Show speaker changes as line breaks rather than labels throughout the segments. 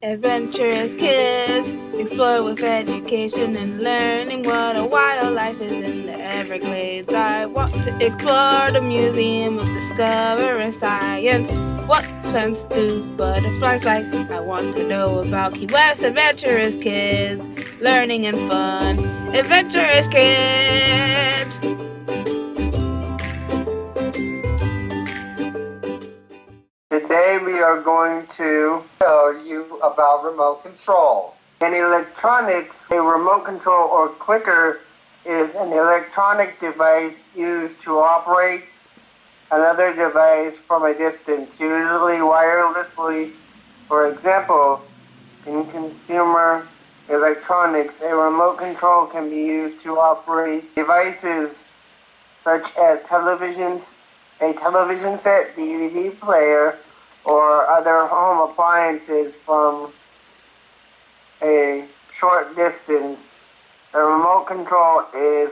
Adventurous kids explore with education and learning what a wild life is in the Everglades. I want to explore the Museum of Discovering Science. What plants do butterflies like? I want to know about Key West. Adventurous kids, learning and fun. Adventurous kids!
Today we are going to tell you about remote control. In electronics, a remote control or clicker is an electronic device used to operate another device from a distance, usually wirelessly. For example, in consumer electronics, a remote control can be used to operate devices such as televisions, a television set, DVD player, or other home appliances from a short distance. The remote control is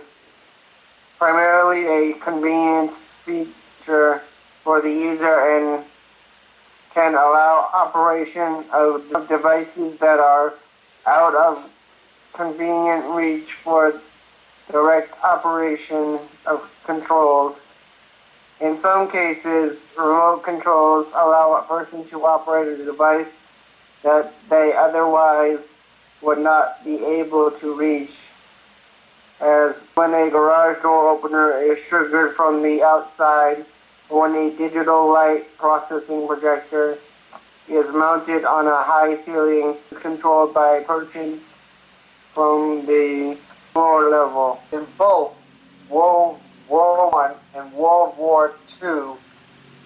primarily a convenience feature for the user and can allow operation of devices that are out of convenient reach for direct operation of controls. In some cases, remote controls allow a person to operate a device that they otherwise would not be able to reach, as when a garage door opener is triggered from the outside, or when a digital light processing projector is mounted on a high ceiling controlled by a person from the floor level.
In both World War I and World War II,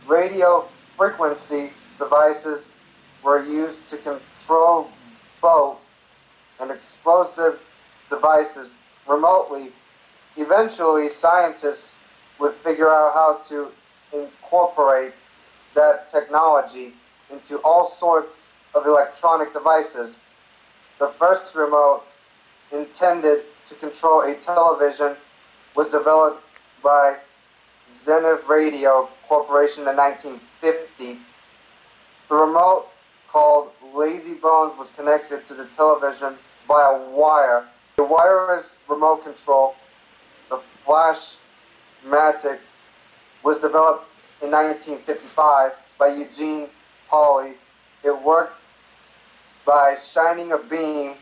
radio frequency devices were used to control boats and explosive devices remotely. Eventually, scientists would figure out how to incorporate that technology into all sorts of electronic devices. The first remote intended to control a television was developed by Zenith Radio Corporation in 1950. The remote, called Lazy Bones, was connected to the television by a wire. The wireless remote control, the Flashmatic, was developed in 1955 by Eugene Pauly. It worked by shining a beam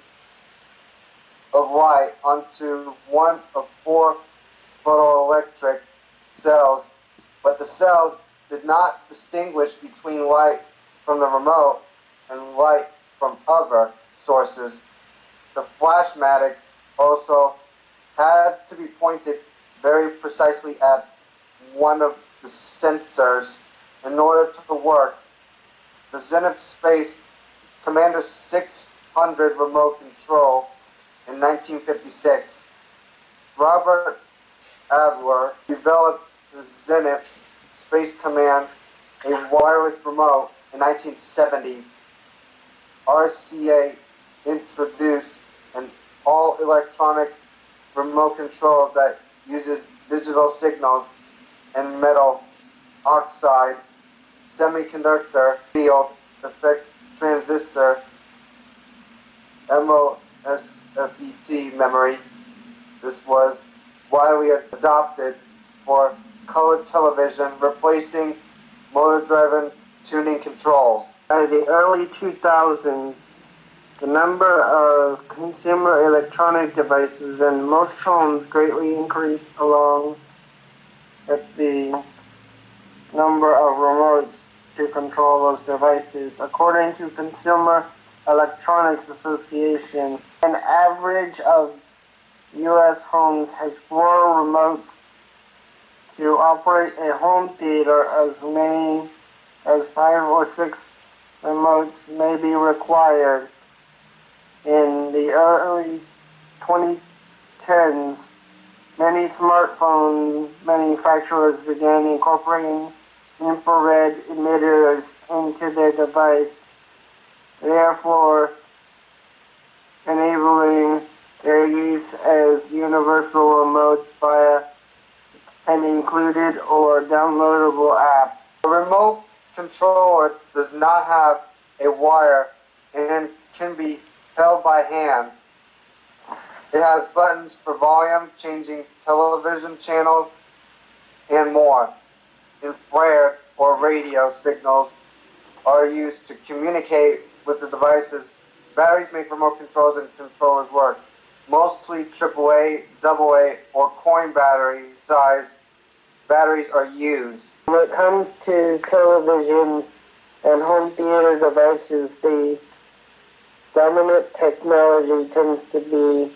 of light onto one of four photoelectric cells, but the cell did not distinguish between light from the remote and light from other sources. The Flashmatic also had to be pointed very precisely at one of the sensors in order to work. The Zenith Space Commander 600 remote control in 1956. Robert Adler developed the Zenith Space Command, a wireless remote, in 1970. RCA introduced an all-electronic remote control that uses digital signals and metal oxide semiconductor field effect transistor MOSFET memory. This was widely adopted for color television, replacing motor-driven tuning controls.
By the early 2000s, the number of consumer electronic devices in most homes greatly increased along with the number of remotes to control those devices. According to Consumer Electronics Association, an average of U.S. homes has 4 remotes. To operate a home theater, as many as 5 or 6 remotes may be required. In the early 2010s, many smartphone manufacturers began incorporating infrared emitters into their device, therefore enabling their use as universal remotes via an included or downloadable app.
The remote controller does not have a wire and can be held by hand. It has buttons for volume, changing television channels, and more. Infrared or radio signals are used to communicate with the devices. Batteries make remote controls and controllers work. Mostly AAA, AA, or coin battery size batteries are used.
When it comes to televisions and home theater devices, the dominant technology tends to be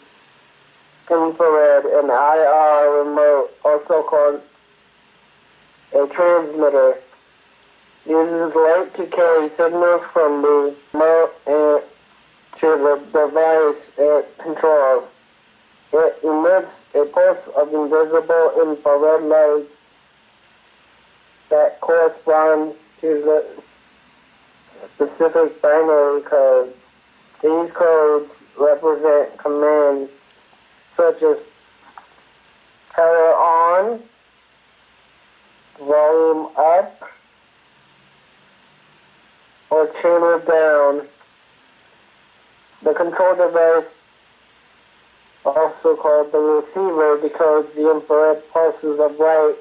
infrared and IR remote, also called a transmitter. Uses light to carry signals from the remote to the device it controls. It emits a pulse of invisible infrared lights that correspond to the specific binary codes. These codes represent commands such as power on, volume up, or channel down. The control device, also called the receiver, decodes the infrared pulses of light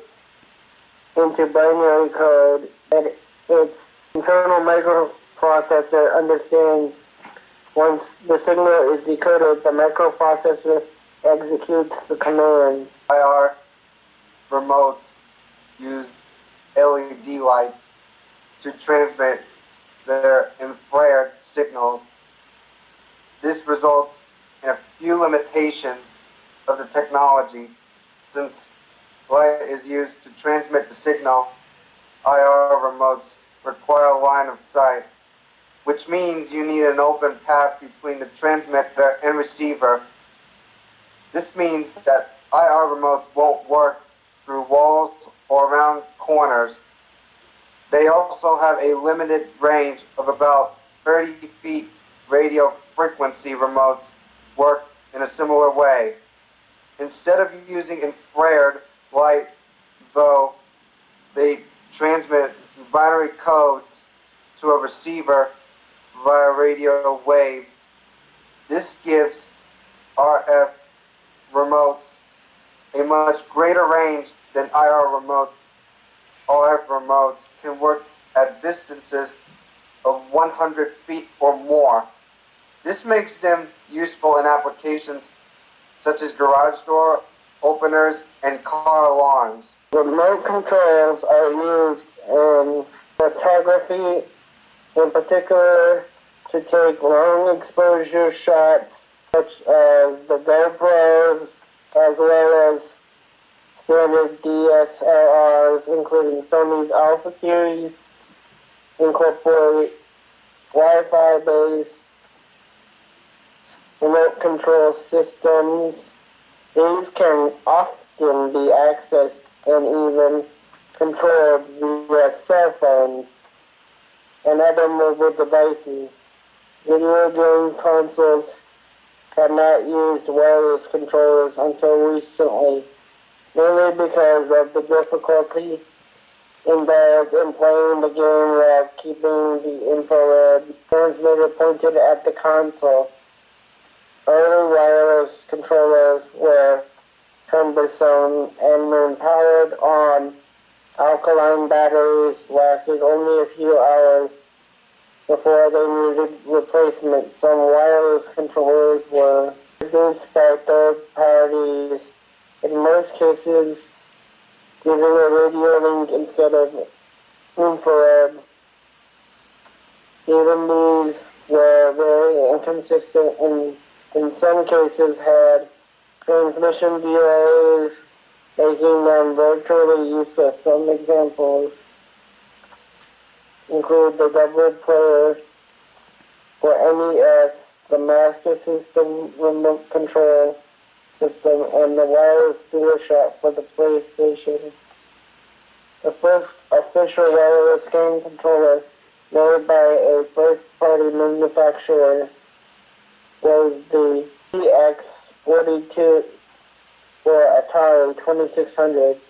into binary code, and its internal microprocessor understands. Once the signal is decoded, the microprocessor executes the command.
IR remotes use LED lights to transmit their infrared signals. This results in a few limitations of the technology. Since light is used to transmit the signal, IR remotes require a line of sight, which means you need an open path between the transmitter and receiver. This means that IR remotes won't work through walls or around corners. They also have a limited range of about 30 feet. Radio frequency remotes work in a similar way. Instead of using infrared light, though, they transmit binary codes to a receiver via radio waves. This gives RF remotes a much greater range than IR remotes. RF remotes can work at distances of 100 feet or more. This makes them useful in applications such as garage door openers and car alarms.
Remote controls are used in photography, in particular to take long exposure shots such as the GoPros, as well as standard DSLRs, including Sony's Alpha series, incorporate Wi-Fi based remote control systems. These can often be accessed and even controlled via cell phones and other mobile devices. Video game consoles have not used wireless controllers until recently, mainly because of the difficulty involved in playing the game while keeping the infrared transmitter pointed at the console. Early wireless controllers were cumbersome and when powered on alkaline batteries lasted only a few hours before they needed replacement. Some wireless controllers were produced by third parties, in most cases using a radio link instead of infrared. Even these were very inconsistent and in some cases had transmission delays, making them virtually useless. Some examples include the double player for NES, the Master System remote control system, and the wireless DualShock for the PlayStation. The first official wireless game controller made by a third-party manufacturer was the CX42 for Atari 2600.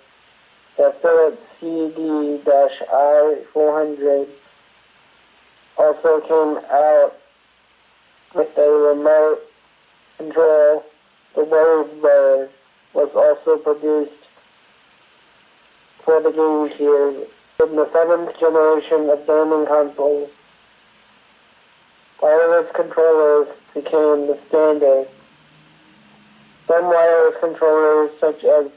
The Philips CD-i400 also came out
remote control, the wave mode, was also produced for the Game Cube in the 7th generation of gaming consoles. Wireless controllers became the standard. Some wireless controllers, such as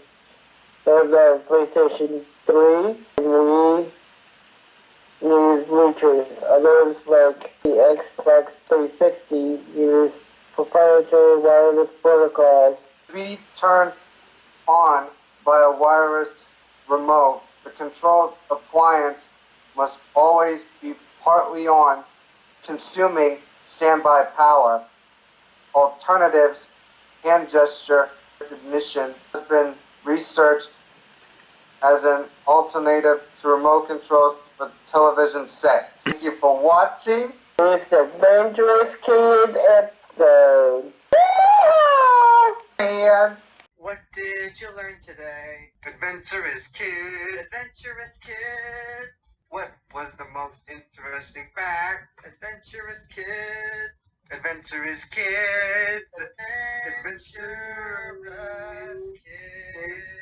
those of PlayStation 3 and Wii, use Bluetooth. Others, like the Xbox 360, use proprietary wireless protocols. To be turned on by a wireless remote, the controlled appliance must always be partly on, consuming standby power. Alternatives, hand gesture recognition, has been researched as an alternative to remote controls for television sets. Thank you for watching this Adventurous Kids episode. And
What did you learn today?
Adventurous Kids.
Adventurous kids.
What was the most interesting fact?
Adventurous kids.
Adventurous Kids.
Adventurous kids.